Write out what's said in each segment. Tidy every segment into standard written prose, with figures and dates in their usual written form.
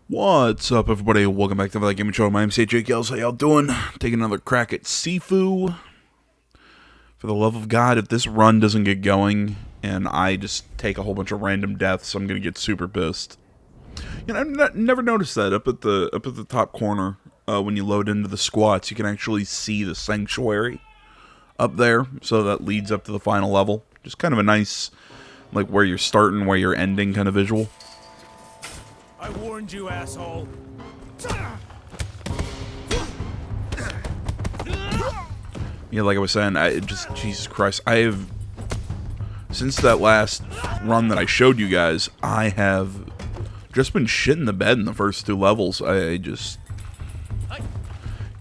What's up, everybody? Welcome back to the Gaming Show. My name's AJ Gels. How y'all doing? Taking another crack at Sifu. For the love of God, if this run doesn't get going and I just take a whole bunch of random deaths, I'm gonna get super pissed. You know, I've never noticed that up at the top corner when you load into the squats, you can actually see the sanctuary up there. So that leads up to the final level. Just kind of a nice, like where you're starting, where you're ending kind of visual. I warned you, asshole. Yeah, like I was saying, Jesus Christ, since that last run that I showed you guys, I have just been shitting the bed in the first two levels. I just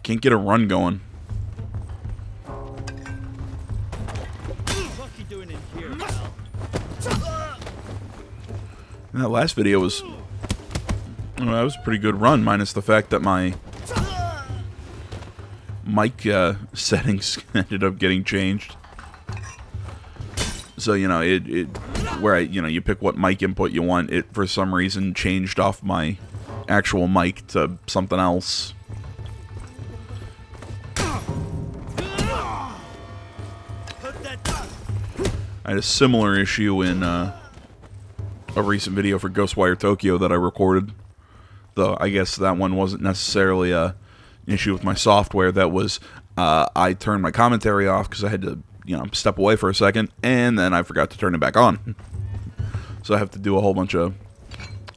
can't get a run going. What you doing in here, pal? And that last video was, that was a pretty good run, minus the fact that my mic settings ended up getting changed. So, you know, you pick what mic input you want, it for some reason changed off my actual mic to something else. I had a similar issue in a recent video for Ghostwire Tokyo that I recorded. Though I guess that one wasn't necessarily an issue with my software. That was I turned my commentary off because I had to, step away for a second, and then I forgot to turn it back on. So I have to do a whole bunch of.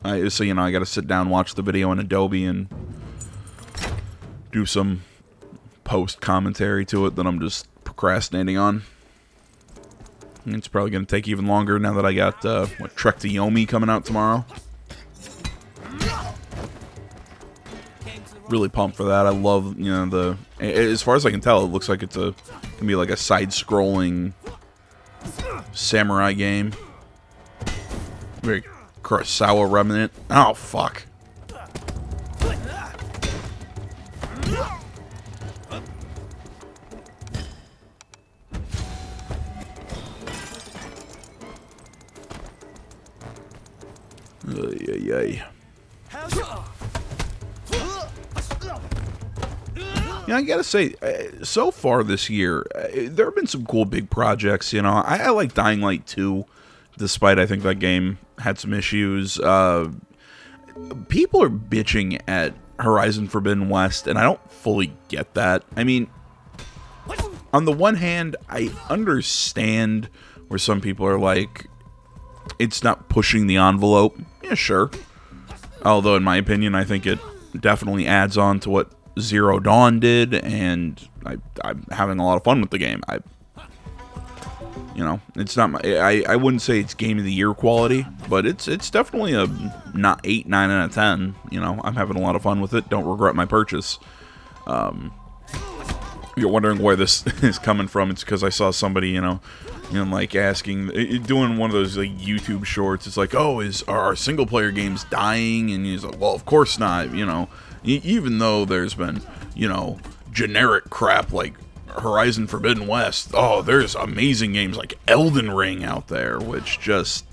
I got to sit down, watch the video in Adobe, and do some post commentary to it that I'm just procrastinating on. And it's probably going to take even longer now that I got Trek to Yomi coming out tomorrow. Really pumped for that. I love, as far as I can tell, it looks like it's gonna be like a side-scrolling samurai game. Very Kurosawa remnant. Oh, fuck. Ay. Yeah, I gotta say, so far this year, there have been some cool big projects. I like Dying Light 2, despite I think that game had some issues. People are bitching at Horizon Forbidden West, and I don't fully get that. I mean, on the one hand, I understand where some people are like, it's not pushing the envelope. Yeah, sure. Although, in my opinion, I think it definitely adds on to what Zero Dawn did, and I'm having a lot of fun with the game. It's not I wouldn't say it's game of the year quality, but it's definitely a not 8, 9 out of 10. I'm having a lot of fun with it. Don't regret my purchase. You're wondering where this is coming from. It's because I saw somebody, like asking, doing one of those like YouTube shorts. It's like, are our single player games dying? And he's like, well, of course not. Even though there's been, generic crap like Horizon Forbidden West, there's amazing games like Elden Ring out there, which just...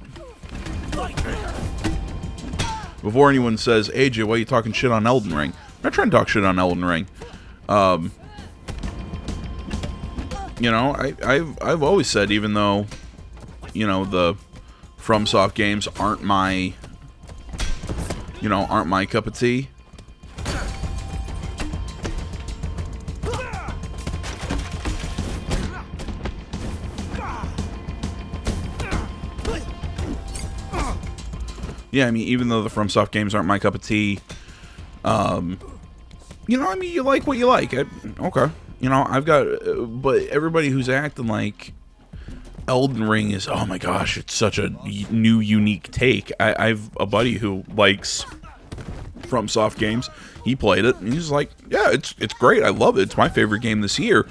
Before anyone says, AJ, why are you talking shit on Elden Ring? I'm not trying to talk shit on Elden Ring. I've always said, even though, the FromSoft games aren't my cup of tea, yeah, I mean, even though the FromSoft games aren't my cup of tea, you like what you like. Okay. I've got, but everybody who's acting like Elden Ring is, oh my gosh, it's such a new, unique take. I've a buddy who likes FromSoft games. He played it, and he's like, yeah, it's great. I love it. It's my favorite game this year.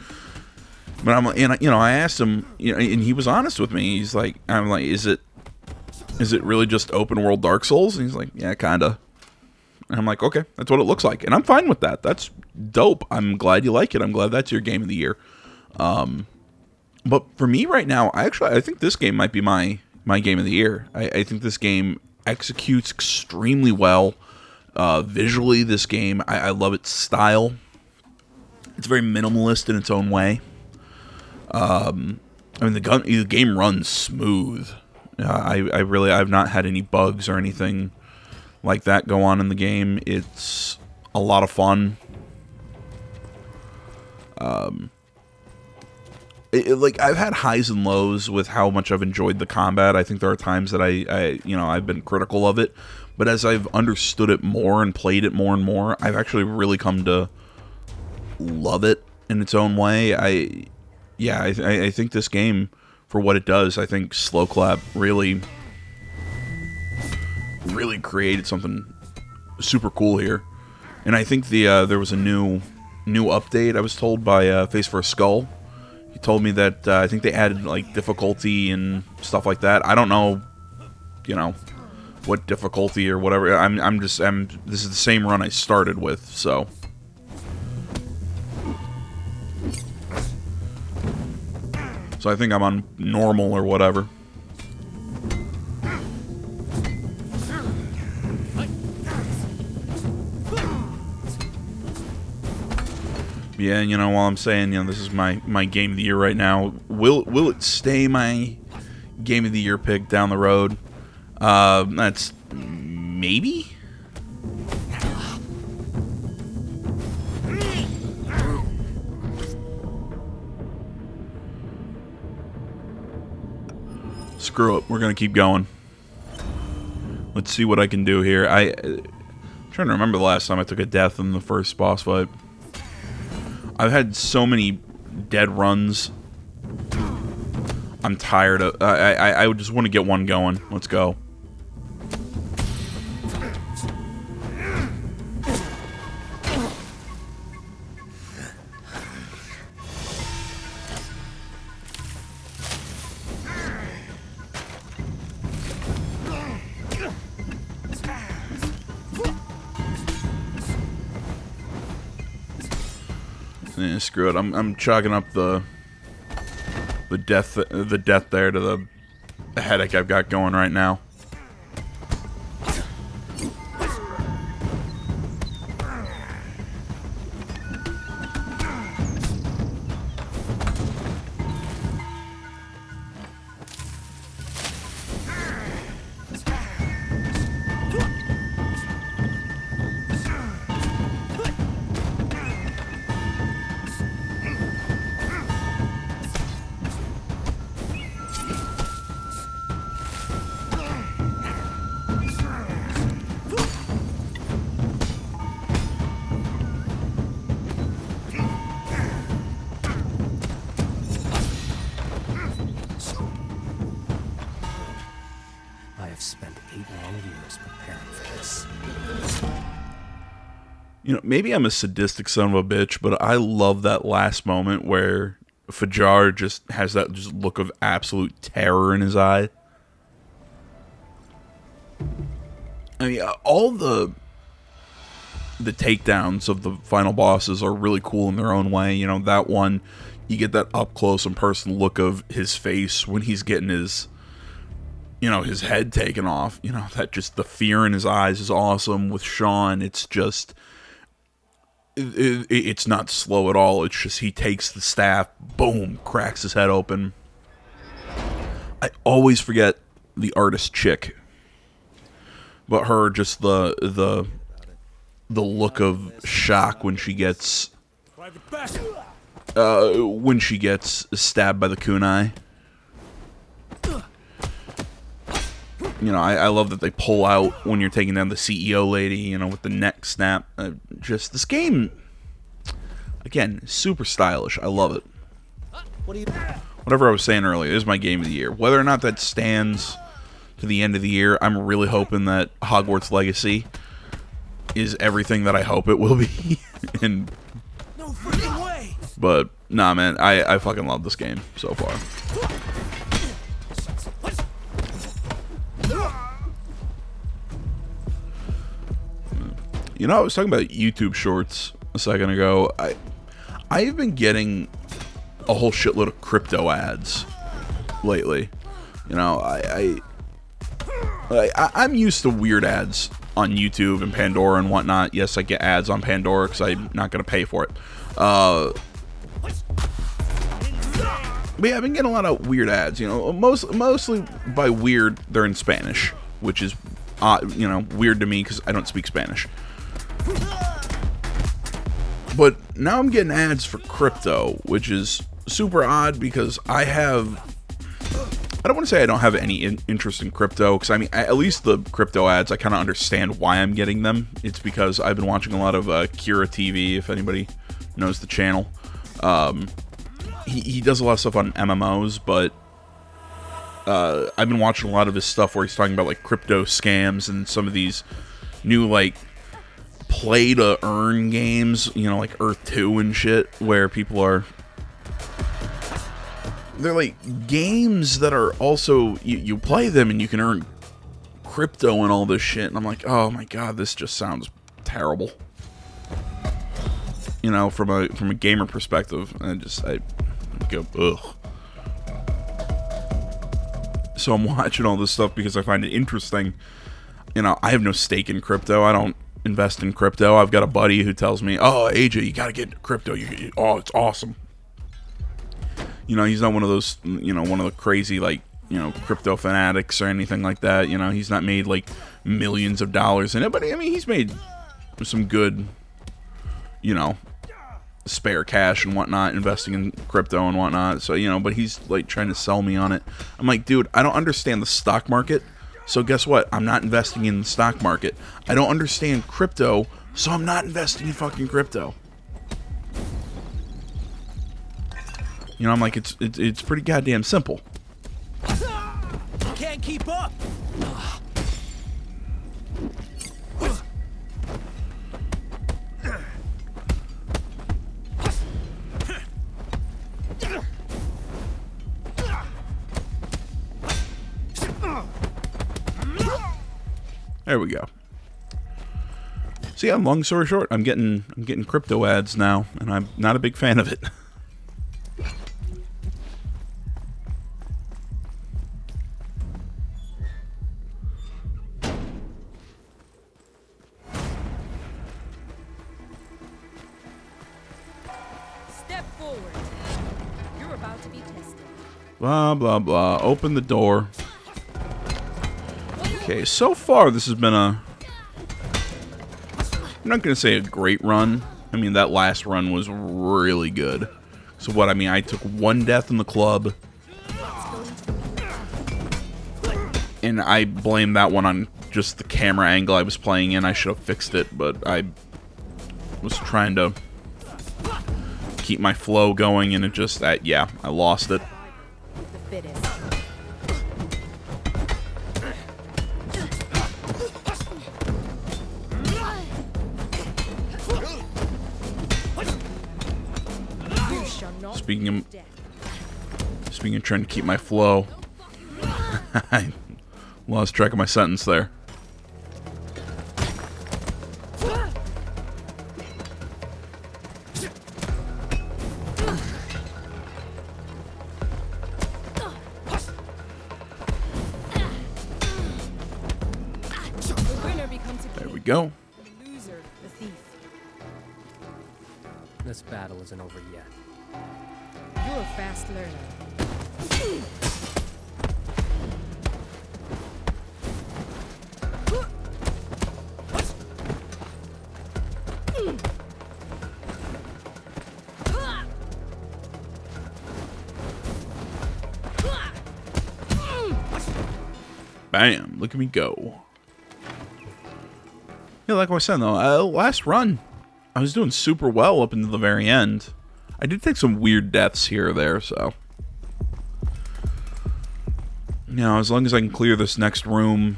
But I asked him, and he was honest with me. I'm like, is it really just open world Dark Souls? And he's like, yeah, kinda. And I'm like, okay, that's what it looks like. And I'm fine with that. That's dope. I'm glad you like it. I'm glad that's your game of the year. But for me right now, I think this game might be my game of the year. I think this game executes extremely well. Visually, this game, I love its style. It's very minimalist in its own way. I mean, the game runs smooth. I've not had any bugs or anything like that go on in the game. It's a lot of fun. Like, I've had highs and lows with how much I've enjoyed the combat. I think there are times that I've been critical of it, but as I've understood it more and played it more and more, I've actually really come to love it in its own way. I think this game, for what it does, I think Slow Clap really created something super cool here. And I think there was a new update, I was told, by Face for a Skull. He told me that I think they added like difficulty and stuff like that. I don't know, what difficulty or whatever. This is the same run I started with, so. So I think I'm on normal or whatever. Yeah, while I'm saying, this is my game of the year right now, will it stay my game of the year pick down the road? That's maybe? Screw it, we're gonna keep going. Let's see what I can do here. I'm trying to remember the last time I took a death in the first boss fight. I've had so many dead runs. I'm tired of... I just want to get one going. Let's go. Yeah, screw it. I'm chalking up the death there to the headache I've got going right now. Maybe I'm a sadistic son of a bitch, but I love that last moment where Fajar just has that look of absolute terror in his eye. I mean, all the takedowns of the final bosses are really cool in their own way. That one, you get that up close and personal look of his face when he's getting his head taken off. That just the fear in his eyes is awesome. With Sean, it's just... It's not slow at all. It's just he takes the staff, boom, cracks his head open. I always forget the artist chick, but her, just the look of shock when she gets stabbed by the kunai. I love that they pull out when you're taking down the CEO lady, with the neck snap. Just this game, again, super stylish. I love it. Whatever I was saying earlier, this is my game of the year. Whether or not that stands to the end of the year, I'm really hoping that Hogwarts Legacy is everything that I hope it will be. And no freaking way. But nah, man, I fucking love this game so far. I was talking about YouTube Shorts a second ago. I've been getting a whole shitload of crypto ads lately. I'm used to weird ads on YouTube and Pandora and whatnot. Yes, I get ads on Pandora because I'm not going to pay for it. But yeah, I've been getting a lot of weird ads, you know, mostly by weird, they're in Spanish, which is, you know, weird to me because I don't speak Spanish. But now I'm getting ads for crypto, which is super odd because I don't want to say I don't have any interest in crypto, because I mean, at least the crypto ads, I kind of understand why I'm getting them. It's because I've been watching a lot of Kira TV, if anybody knows the channel. He does a lot of stuff on MMOs, but I've been watching a lot of his stuff where he's talking about like crypto scams and some of these new like play to earn games, you know, like Earth 2 and shit, where people they're like games that are also, you play them and you can earn crypto and all this shit, and I'm like, oh my god, this just sounds terrible. You know, from a gamer perspective, I go, ugh. So I'm watching all this stuff because I find it interesting. You know, I have no stake in crypto. I don't invest in crypto. I've got a buddy who tells me, oh, AJ, you gotta get into crypto. Oh, it's awesome. You know, he's not one of those, you know, one of the crazy, like, you know, crypto fanatics or anything like that. You know, he's not made, like, millions of dollars in it. But, I mean, he's made some good, you know, spare cash and whatnot, investing in crypto and whatnot. So, you know, but he's, like, trying to sell me on it. I'm like, dude, I don't understand the stock market. So guess what? I'm not investing in the stock market. I don't understand crypto, so I'm not investing in fucking crypto. You know, I'm like, it's pretty goddamn simple. Can't keep up. There we go. So yeah, long story short, I'm getting crypto ads now, and I'm not a big fan of it. Step forward. You're about to be tested. Blah, blah, blah. Open the door. Okay, so far this has been I'm not going to say a great run. I mean, that last run was really good. So what, I mean, I took one death in the club. And I blame that one on just the camera angle I was playing in. I should have fixed it, but I was trying to keep my flow going, and it just, yeah, I lost it. The fittest. Speaking of trying to keep my flow, I lost track of my sentence there. There we go. The loser, the thief. This battle isn't over yet. You're a fast learner. Bam, look at me go. Yeah, like I said though, last run, I was doing super well up until the very end. I did take some weird deaths here or there, so. You know, as long as I can clear this next room.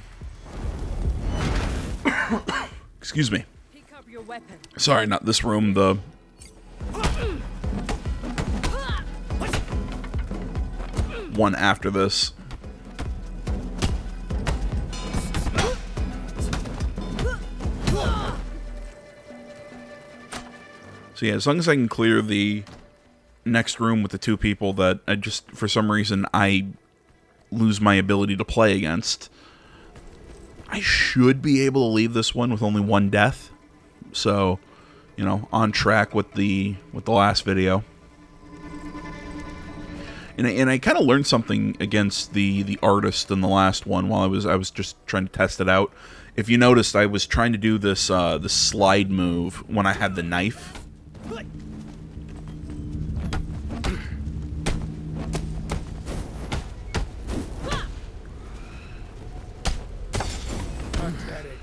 Excuse me. Pick up your weapon. Sorry, not this room, the one after this. So yeah, as long as I can clear the next room with the two people that I just, for some reason, I lose my ability to play against, I should be able to leave this one with only one death. So, you know, on track with the last video. And I kind of learned something against the artist in the last one while I was just trying to test it out. If you noticed, I was trying to do this this slide move when I had the knife. Pathetic.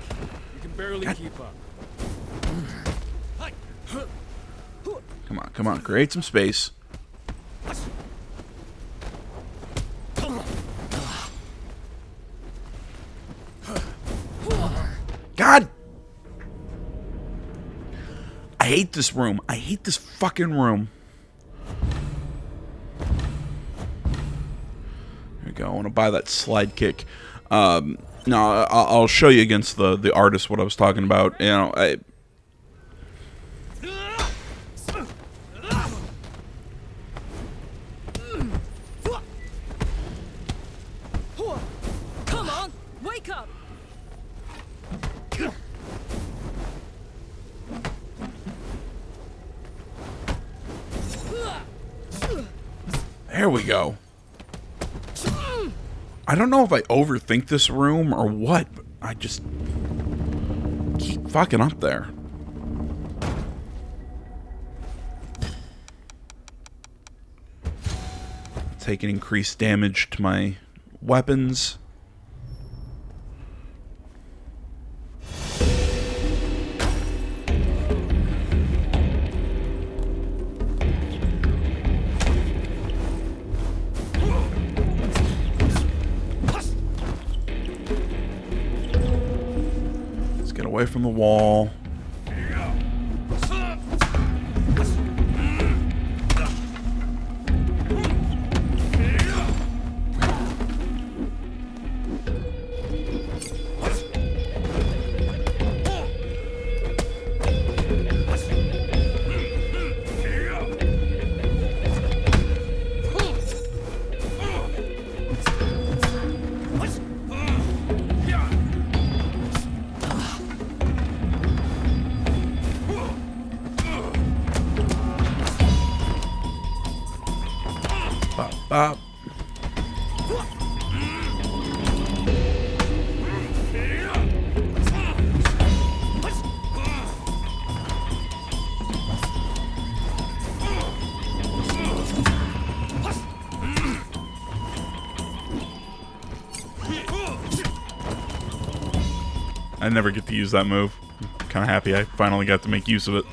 You can barely keep up. Come on, create some space. God! I hate this room. I hate this fucking room. There we go. I want to buy that slide kick. No, I'll show you against the artist what I was talking about. You know, Come on, wake up. There we go. I don't know if I overthink this room or what, but I just keep fucking up there. Taking increased damage to my weapons. Away from the wall. Bop. I never get to use that move. I'm kind of happy I finally got to make use of it.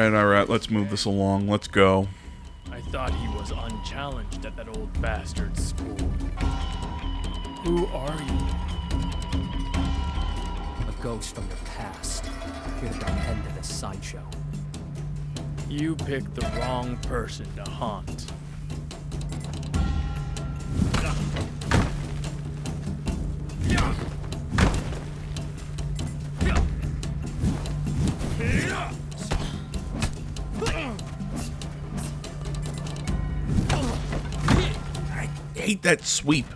Alright, let's move this along. Let's go. I thought he was unchallenged at that old bastard's school. Who are you? A ghost from your past, here to end of this sideshow. You picked the wrong person to haunt. I hate that sweep.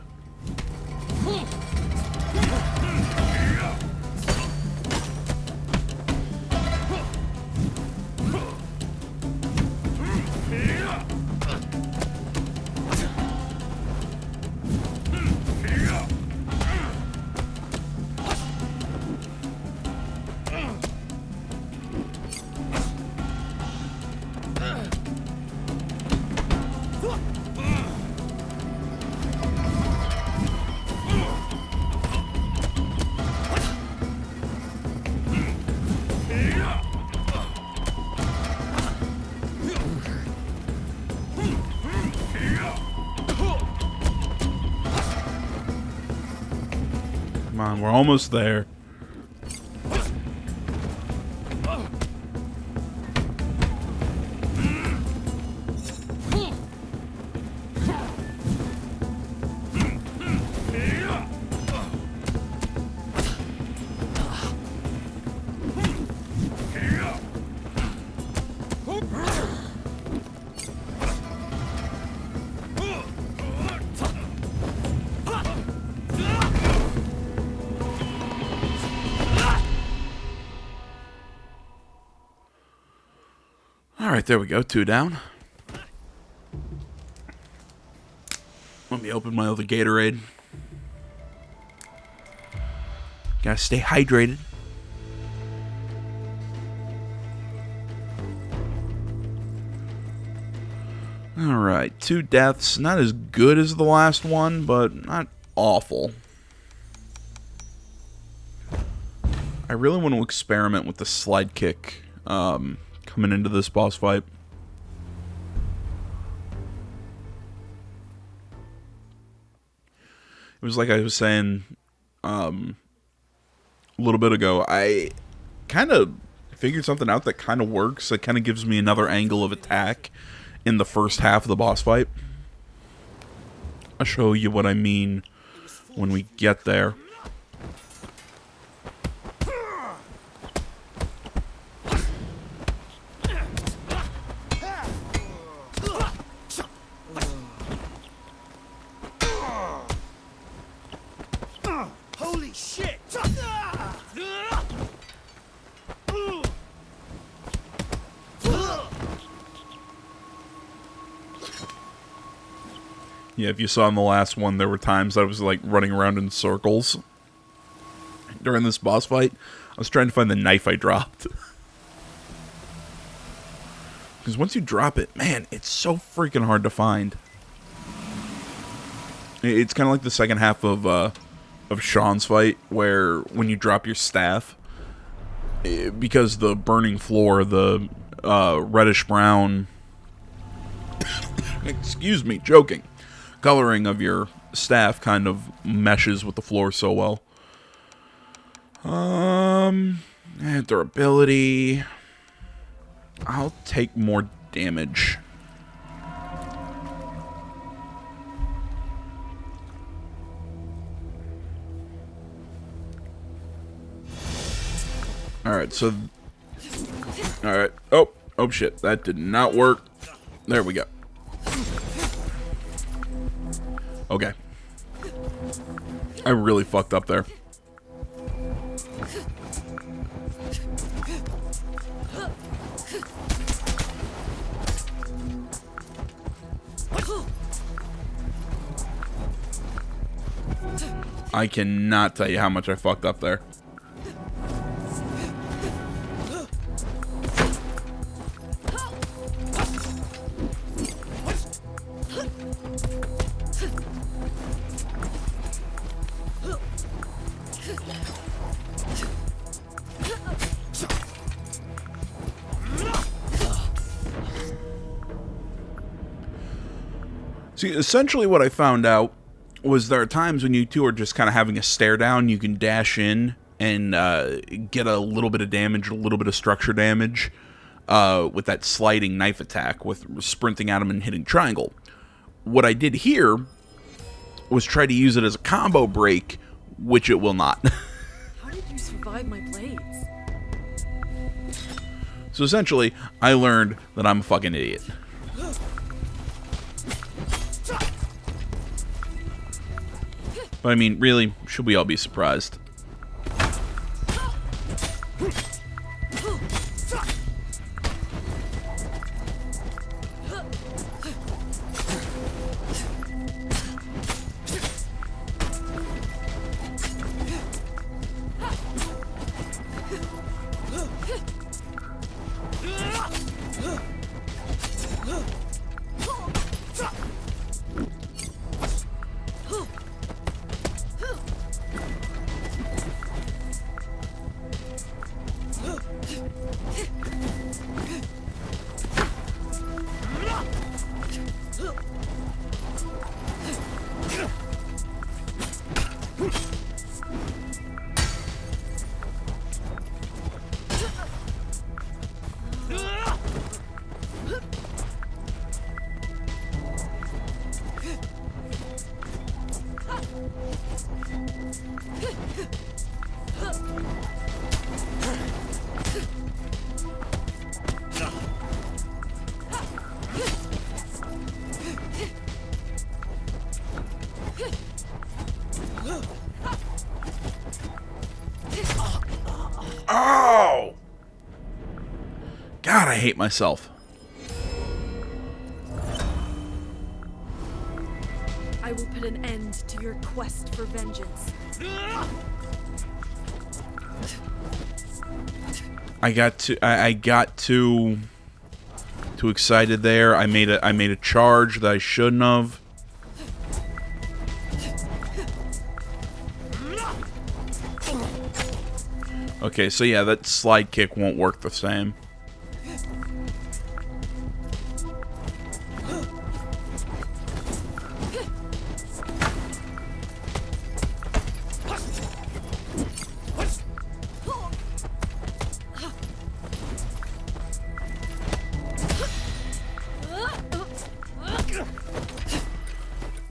Come on, we're almost there. Alright, there we go. 2 down. Let me open my other Gatorade. Gotta stay hydrated. Alright, 2 deaths. Not as good as the last one, but not awful. I really want to experiment with the slide kick coming into this boss fight. It was like I was saying a little bit ago. I kind of figured something out that kind of works. It kind of gives me another angle of attack in the first half of the boss fight. I'll show you what I mean when we get there. Holy shit! Yeah, if you saw in the last one, there were times I was like running around in circles during this boss fight. I was trying to find the knife I dropped. Because once you drop it, man, it's so freaking hard to find. It's kind of like the second half of Sean's fight, where when you drop your staff, because the burning floor, the reddish-brown, excuse me, joking, coloring of your staff kind of meshes with the floor so well. Durability. I'll take more damage. Alright, so... Alright. Oh shit. That did not work. There we go. Okay. I really fucked up there. I cannot tell you how much I fucked up there. See, essentially what I found out was there are times when you two are just kind of having a stare down, you can dash in and get a little bit of damage, a little bit of structure damage with that sliding knife attack, with sprinting at him and hitting triangle. What I did here was try to use it as a combo break, which it will not. How did you survive my blades? So essentially, I learned that I'm a fucking idiot. But I mean, really, should we all be surprised? Oh! God, I hate myself. I will put an end to your quest for vengeance. I got too excited there. I made a charge that I shouldn't have. Okay, so yeah, that slide kick won't work the same.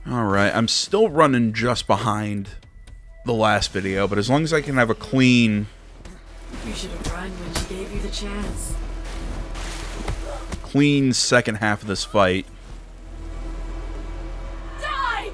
Alright, I'm still running just behind the last video, but as long as I can have a clean... You should have run when she gave you the chance. clean second half of this fight. Die!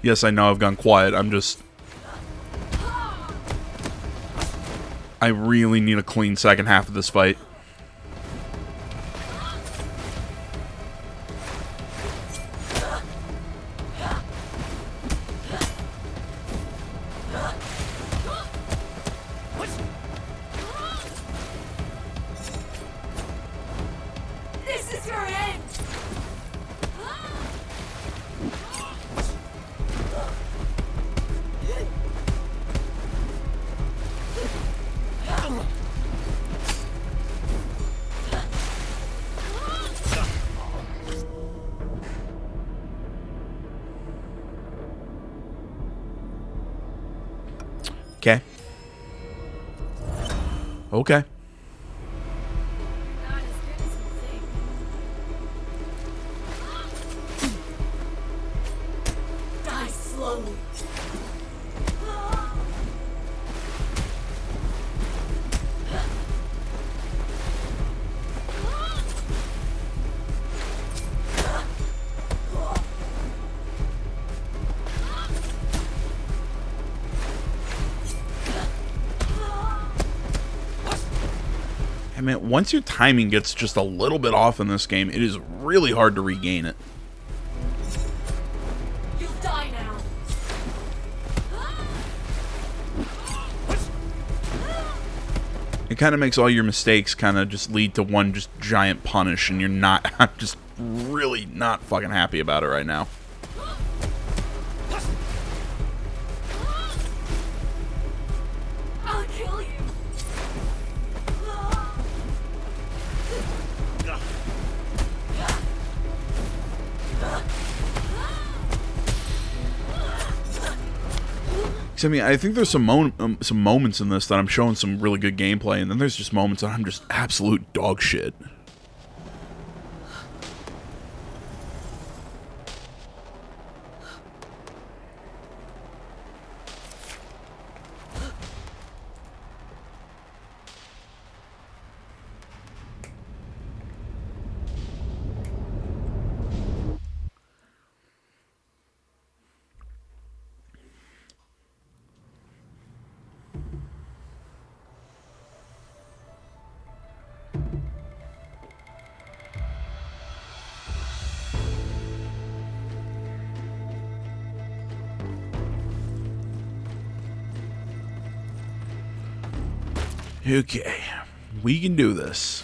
Yes, I know I've gone quiet. I'm just... I really need a clean second half of this fight. This is your end! Okay. Okay. Not as good as you think. Die slowly. I mean, once your timing gets just a little bit off in this game, it is really hard to regain it. You'll die now. It kind of makes all your mistakes kind of just lead to one just giant punish, and you're not... I'm just really not fucking happy about it right now. I'll kill you. I mean, I think there's some moments in this that I'm showing some really good gameplay, and then there's just moments that I'm just absolute dog shit. Okay, we can do this.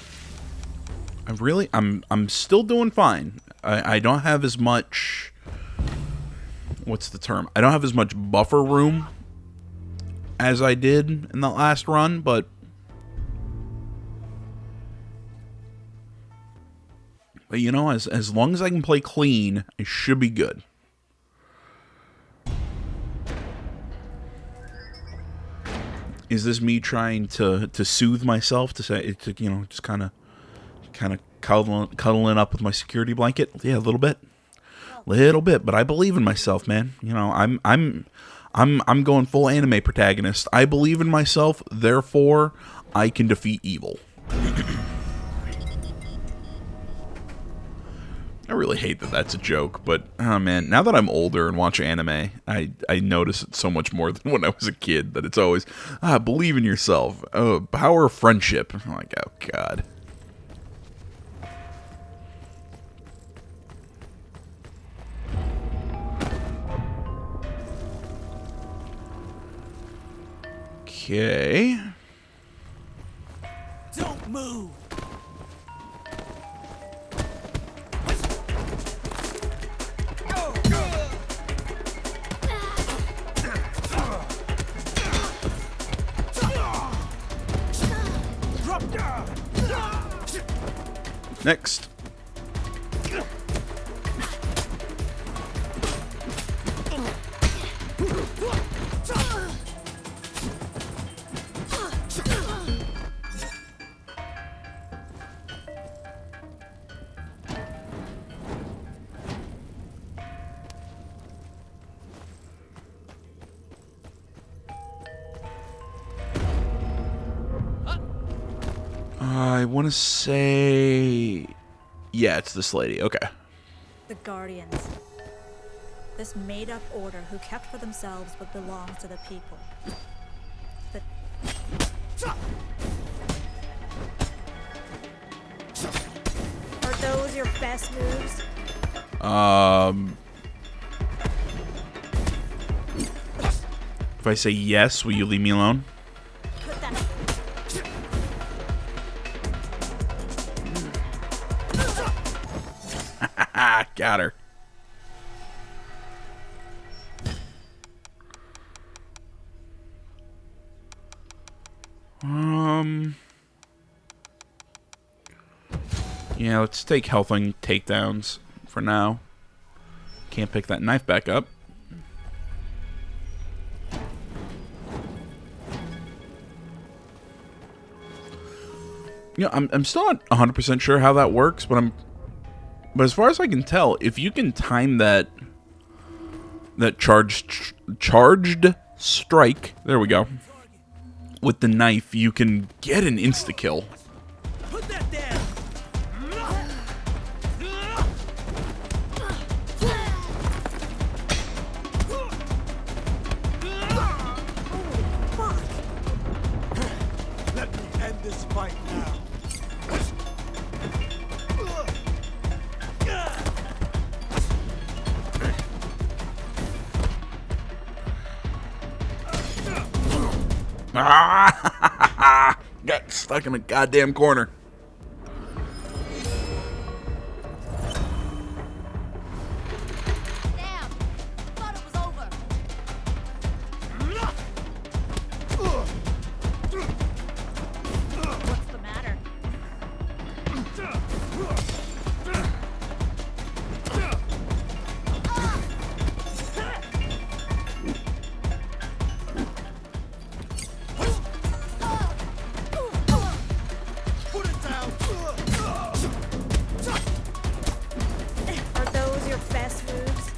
I'm still doing fine. I don't have as much, what's the term? I don't have as much buffer room as I did in the last run, but you know, as long as I can play clean, I should be good. Is this me trying to soothe myself, to say, to, you know, just kind of cuddling up with my security blanket? Yeah, a little bit, but I believe in myself, man. You know, I'm going full anime protagonist. I believe in myself, therefore I can defeat evil. I really hate that that's a joke, but oh man, now that I'm older and watch anime, I notice it so much more than when I was a kid, that it's always, believe in yourself, power of friendship. I'm like, oh god. Okay. Don't move! Next. I want to say, yeah, it's this lady. Okay. The Guardians. This made-up order who kept for themselves what belongs to the people. The... Are those your best moves? If I say yes, will you leave me alone? Put that... Got her. Yeah, let's take health and takedowns for now. Can't pick that knife back up. You know, I'm still not 100% sure how that works, but as far as I can tell, if you can time that charged strike, there we go, with the knife, you can get an insta-kill. Put that down! Let me end this fight now. Got stuck in a goddamn corner. Damn! Thought it was over. What's the matter? Put it down! Are those your best moves?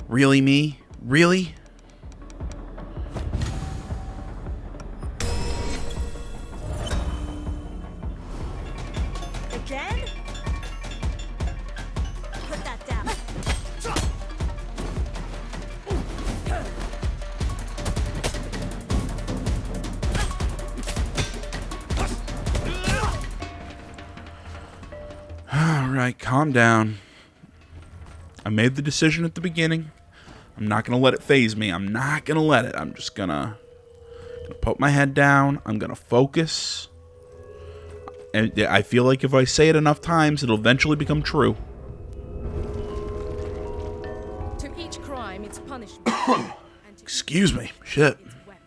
Really, me? Really? Again? Put that down. calm down. I made the decision at the beginning. I'm not going to let it phase me. I'm not going to let it. I'm just going to put my head down. I'm going to focus. And I feel like if I say it enough times, it'll eventually become true. To each crime, its punishment. And to Excuse me. Shit. its weapon.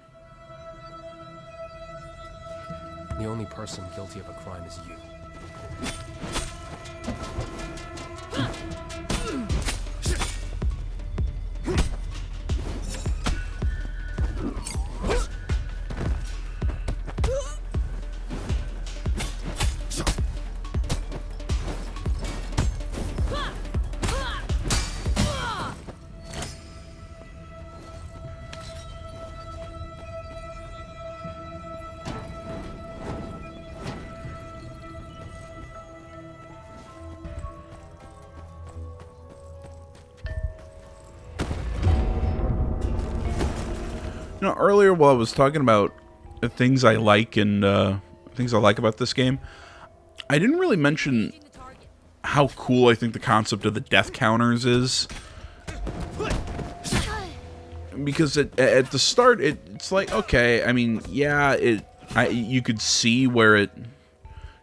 The only person guilty of a crime is you. You know, earlier while I was talking about things I like and things I like about this game, I didn't really mention Engaging the target. how cool I think the concept of the death counters is. Because at the start, it's like, okay, I mean, yeah, you could see where it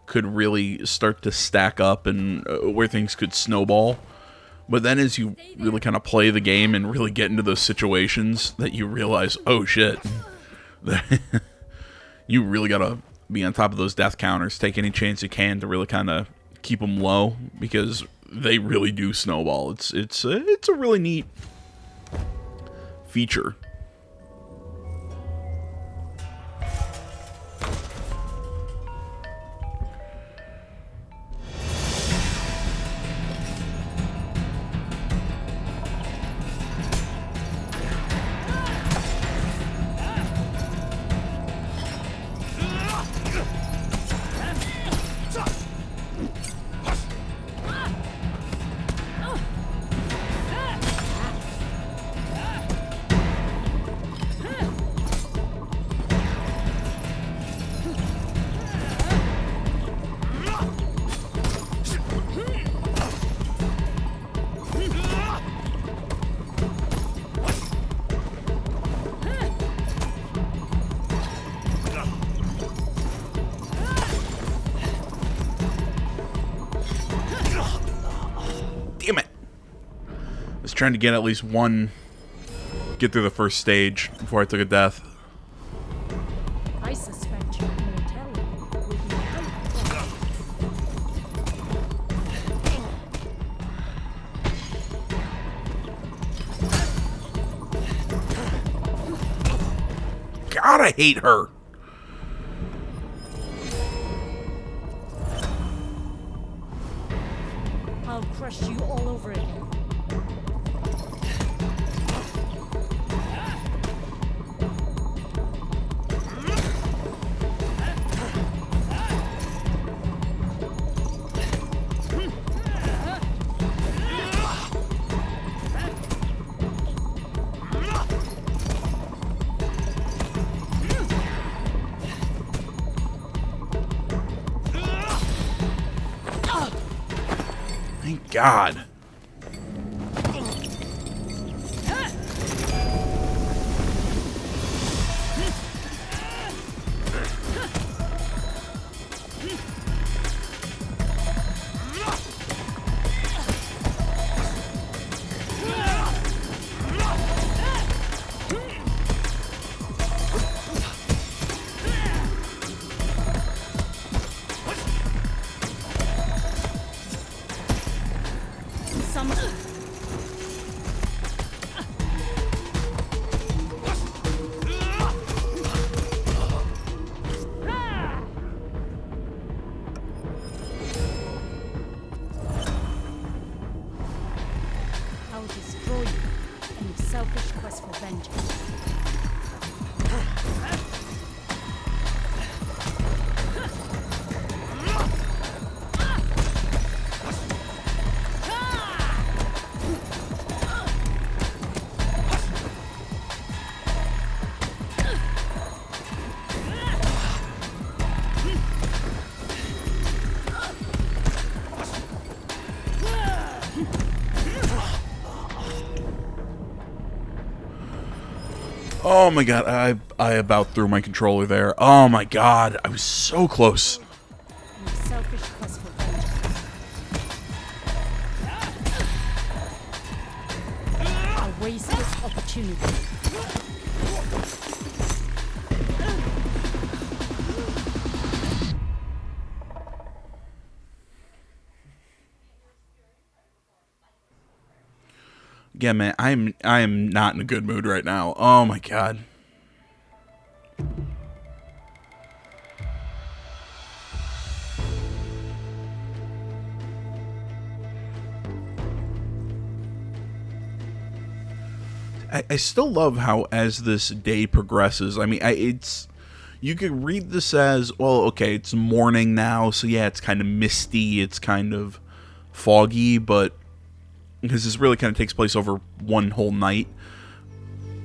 could really start to stack up and where things could snowball. But then as you really kind of play the game and really get into those situations that you realize, oh shit, you really gotta be on top of those death counters, take any chance you can to really kind of keep them low, because they really do snowball. It's a really neat feature. Damn it! I was trying to get at least one, get through the first stage before I took a death. I suspect your immortality will be great. God, I hate her! I'll crush you all over again. Thank God. Some I'll destroy you in your selfish quest for vengeance. Oh my god, I about threw my controller there. Oh my god, I was so close. Your selfish quest for vengeance. A wasted opportunity. Yeah, man, I am not in a good mood right now. Oh my god. I still love how as this day progresses, I mean, it's you could read this as, well, okay, it's morning now, so yeah, it's kind of misty, it's kind of foggy, but because this really kind of takes place over one whole night.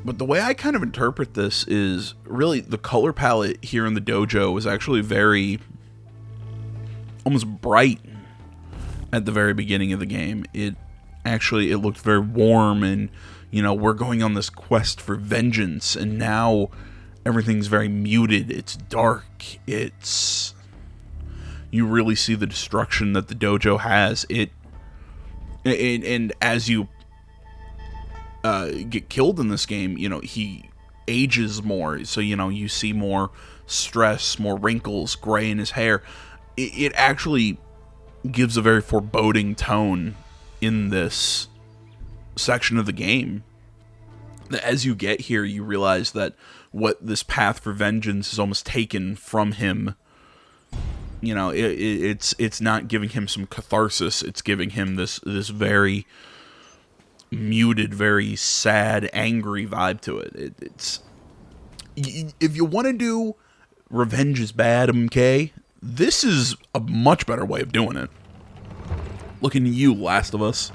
But the way I kind of interpret this is really the color palette here in the dojo is actually very almost bright at the very beginning of the game. It looked very warm, and you know, we're going on this quest for vengeance, and now everything's very muted. It's dark. You really see the destruction that the dojo has. And as you get killed in this game, you know, he ages more, so you know, you see more stress, more wrinkles, gray in his hair. It actually gives a very foreboding tone in this section of the game. As you get here, you realize that what this path for vengeance is almost taken from him. You know, it's not giving him some catharsis. It's giving him this very muted, very sad, angry vibe to it. It's if you want to do revenge is bad, MK, this is a much better way of doing it. Looking at you, Last of Us.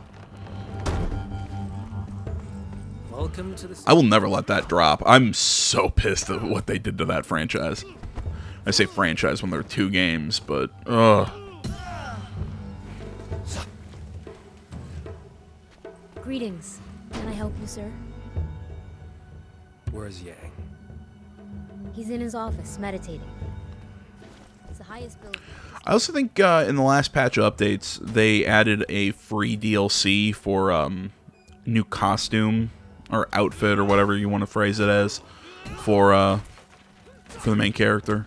Welcome to the... I will never let that drop. I'm so pissed at what they did to that franchise. I say franchise when there are 2 games, but ugh. Greetings. Can I help you, sir? Where's Yang? He's in his office, meditating. It's the highest building. I also think in the last patch updates, they added a free DLC for new costume or outfit or whatever you want to phrase it as for the main character.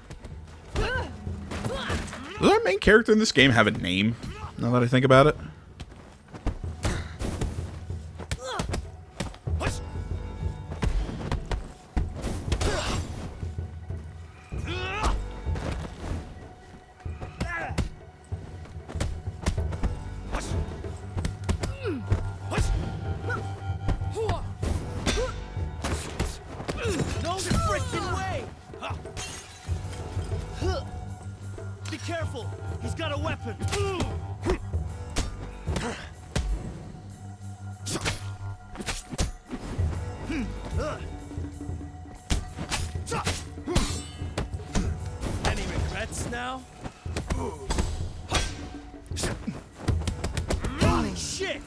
Does our main character in this game have a name? Now that I think about it. No freaking way! Be careful! He's got a weapon! Any regrets now? Holy shit!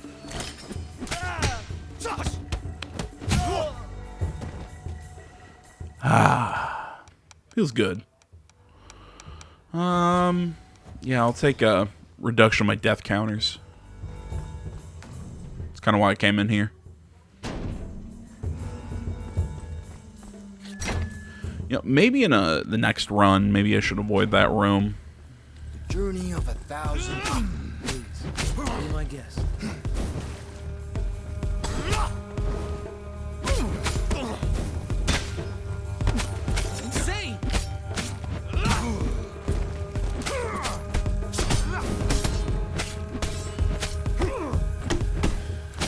Feels good. Yeah, I'll take a reduction of my death counters. That's kind of why I came in here. You know, maybe in the next run, maybe I should avoid that room. Journey of 1,000 days. Be my guest. Insane!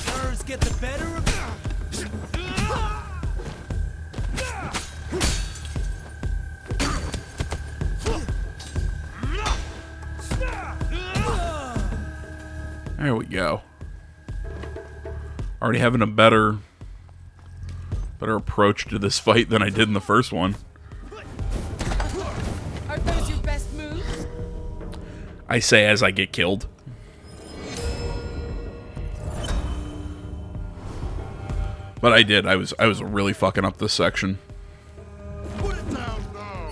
Nerves get the better of you. There we go. Already having a better approach to this fight than I did in the first one. Are those your best moves? I say as I get killed. But I did. I was really fucking up this section. Put it down now.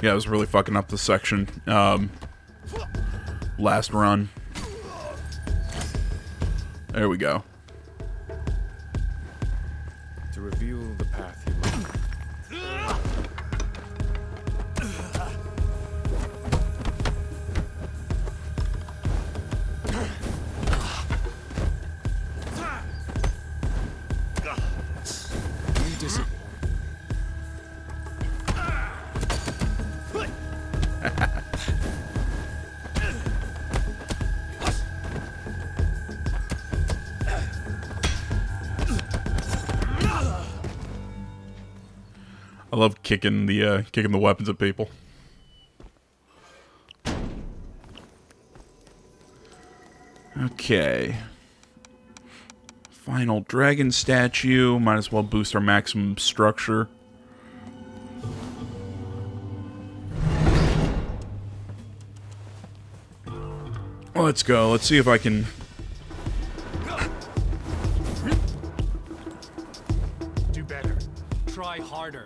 Yeah, I was really fucking up this section. Last run. There we go. To reveal the path you must. You disappoint. I love kicking the weapons at people. Okay. Final dragon statue. Might as well boost our maximum structure. Let's go. Let's see if I can... Do better. Try harder.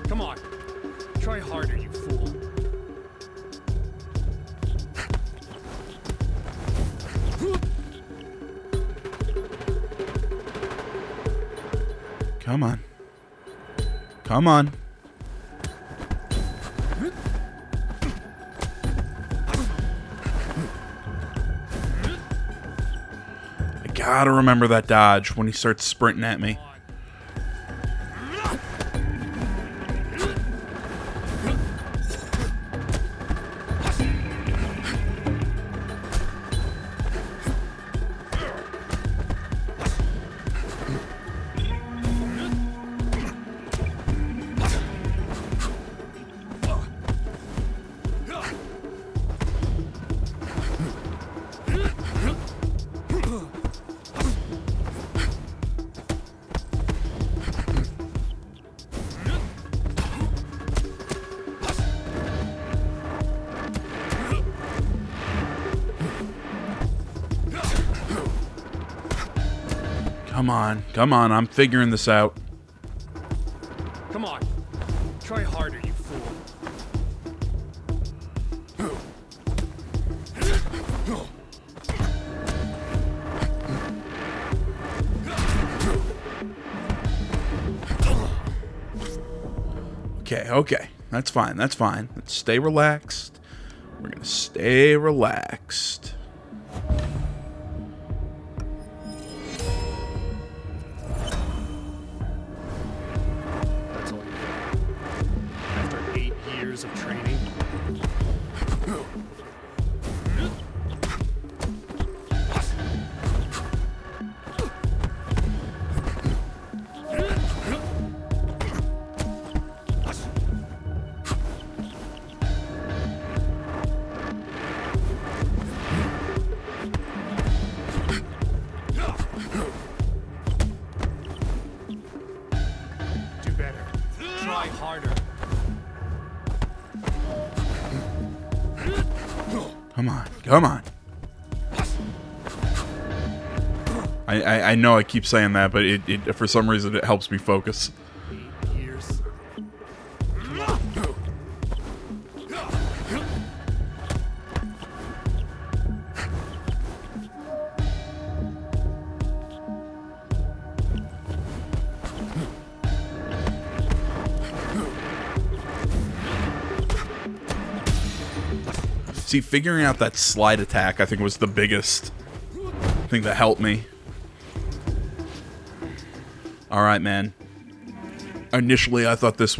Come on. Try harder, you fool. Come on. Come on. I gotta remember that dodge when he starts sprinting at me. Come on. Come on. I'm figuring this out. Come on. Try harder, you fool. Okay, okay. That's fine. That's fine. Let's stay relaxed. We're gonna stay relaxed. That's all you got. After 8 years of training. Do better. Try harder. Come on. Come on. I know I keep saying that, but it for some reason it helps me focus. 8 years. See, figuring out that slide attack, I think, was the biggest thing that helped me. Alright, man. Initially, I thought this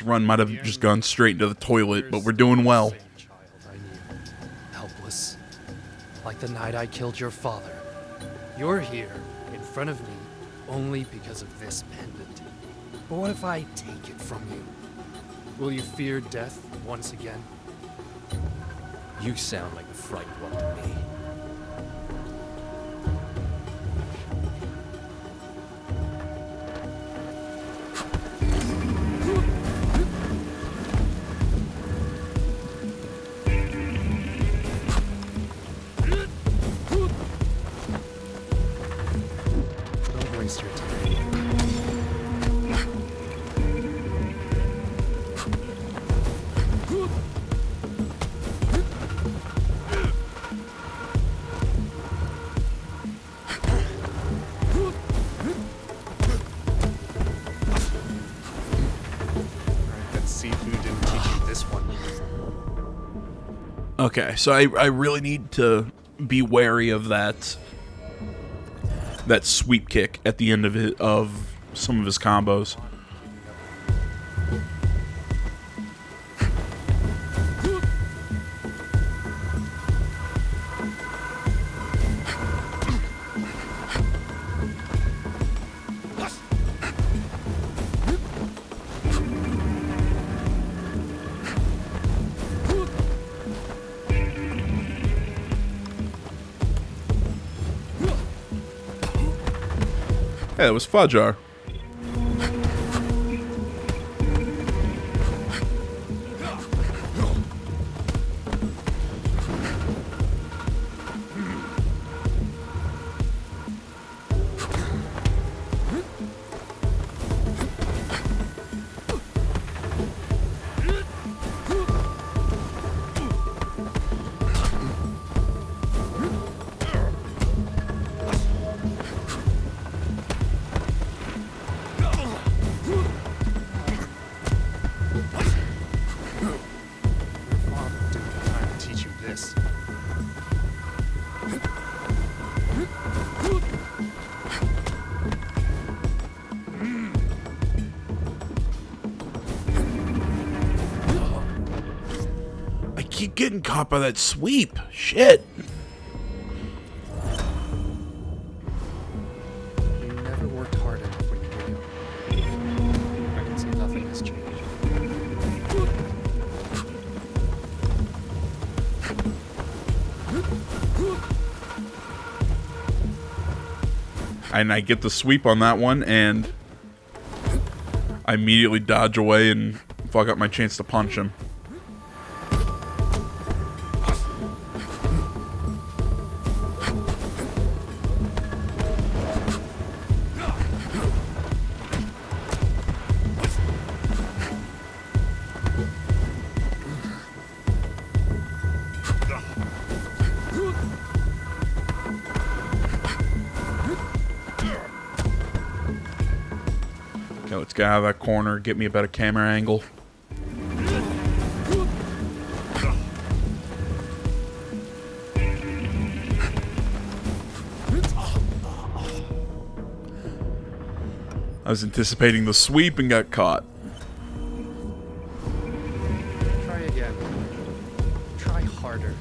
run might have just gone straight into the toilet, but we're doing well. Same child I knew, helpless, like the night I killed your father. You're here, in front of me, only because of this pendant. But what if I take it from you? Will you fear death once again? You sound like a frightened one to me. Don't waste your time. I bet Sifu didn't teach you this one. Okay, so I really need to be wary of that sweep kick at the end of some of his combos. Hey, that was Fajar. Your father didn't have time to teach you this. I keep getting caught by that sweep. Shit. You never worked hard enough when you were young. I can see nothing has changed. And I get the sweep on that one, and I immediately dodge away and fuck up my chance to punch him. Okay, let's get out of that corner, get me a better camera angle. I was anticipating the sweep and got caught. Try again. Try harder.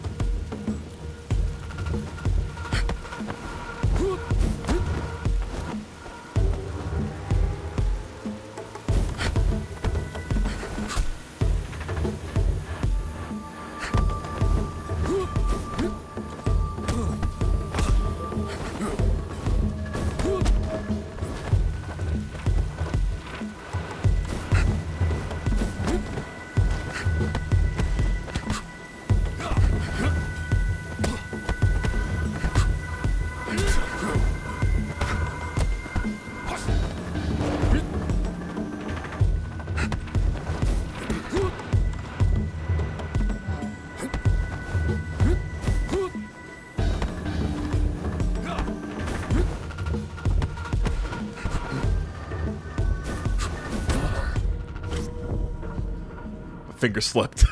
Finger slipped.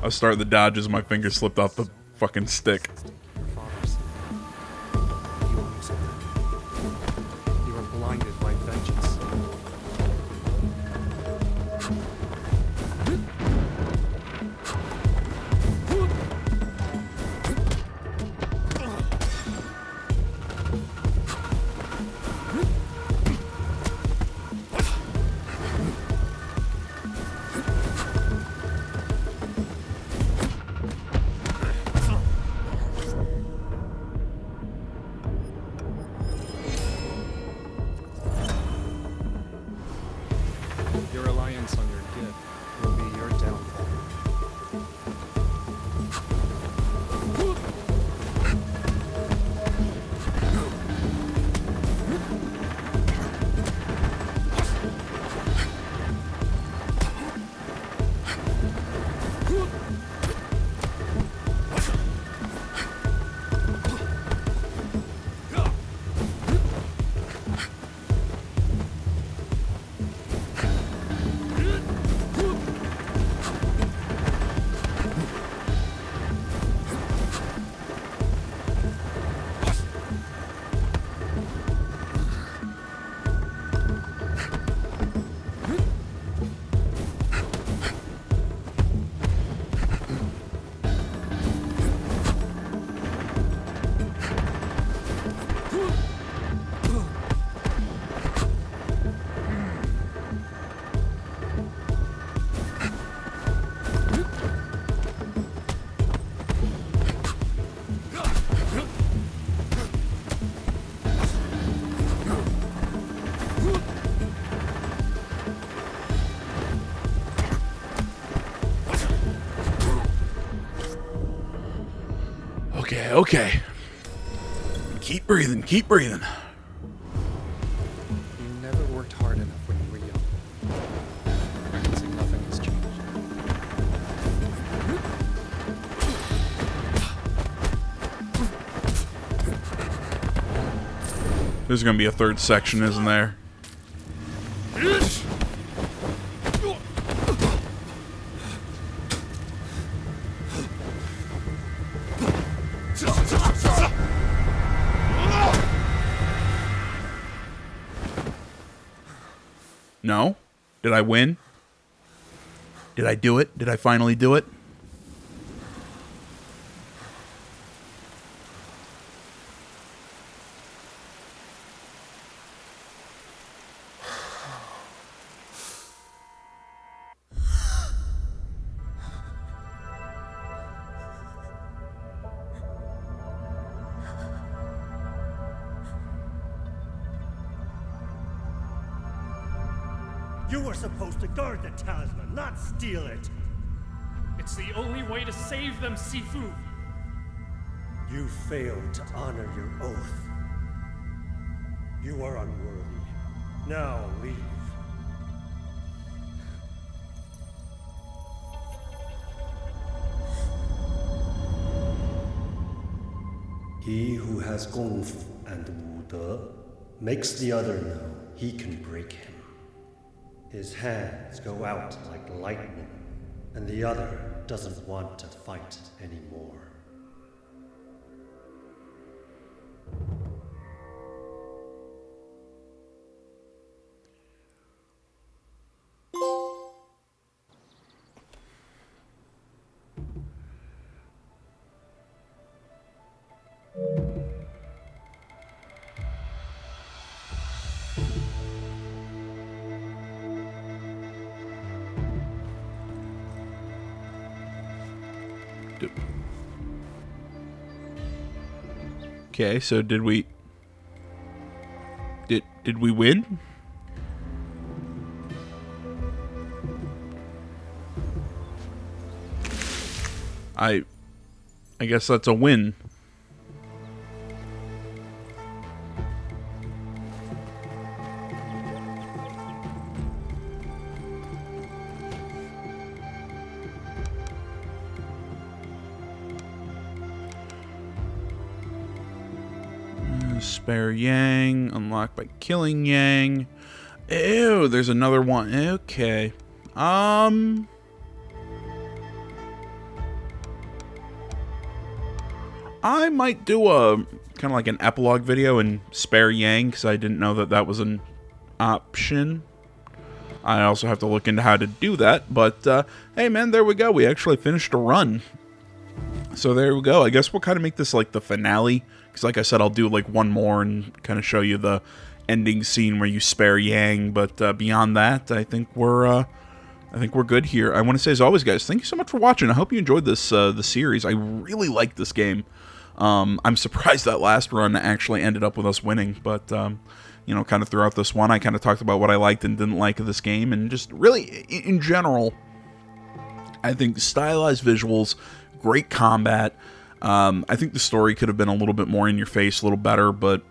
I was starting the dodges, my finger slipped off the fucking stick. Your father's. You owns it. You are blinded by vengeance. Okay, okay. Keep breathing, keep breathing. You never worked hard enough when you were young. I can say nothing has changed. There's gonna be a third section, isn't there? No? Did I win? Did I do it? Did I finally do it? You were supposed to guard the talisman, not steal it. It's the only way to save them, Sifu. You failed to honor your oath. You are unworthy. Now leave. He who has Kung Fu and Wu De makes the other know he can break him. His hands go out like lightning, and the other doesn't want to fight anymore. Okay, so did we win? I guess that's a win. Spare Yang, unlocked by killing Yang. Ew, there's another one. Okay. I might do a kind of like an epilogue video and spare Yang, because I didn't know that that was an option. I also have to look into how to do that, but hey man, there we go. We actually finished a run. So there we go. I guess we'll kind of make this like the finale, because like I said, I'll do like one more and kind of show you the ending scene where you spare Yang, but beyond that, I think we're good here. I want to say, as always, guys, thank you so much for watching. I hope you enjoyed this the series. I really like this game. I'm surprised that last run actually ended up with us winning, but you know, kind of throughout this one, I kind of talked about what I liked and didn't like of this game, and just really, in general, I think stylized visuals, great combat. I think the story could have been a little bit more in your face, a little better, but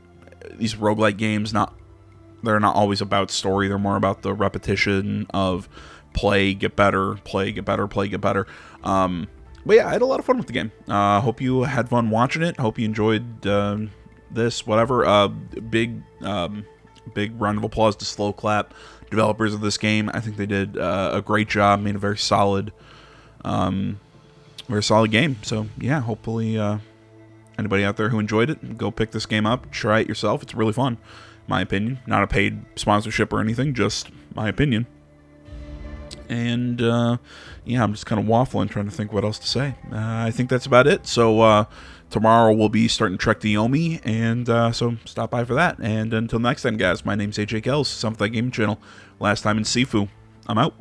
these roguelike games, they're not always about story. They're more about the repetition of play, get better, play, get better, play, get better. But yeah, I had a lot of fun with the game. Hope you had fun watching it. Hope you enjoyed this, whatever. Big round of applause to Slow Clap, developers of this game. I think they did a great job, made a very solid game. So yeah, hopefully anybody out there who enjoyed it, go pick this game up, try it yourself. It's really fun, in my opinion. Not a paid sponsorship or anything, just my opinion. And yeah, I'm just kind of waffling, trying to think what else to say. I think that's about it. So tomorrow we'll be starting Trek to Yomi, and so stop by for that. And until next time, guys, my name's AJ Kells, Something That Gaming Channel. Last time in Sifu. I'm out.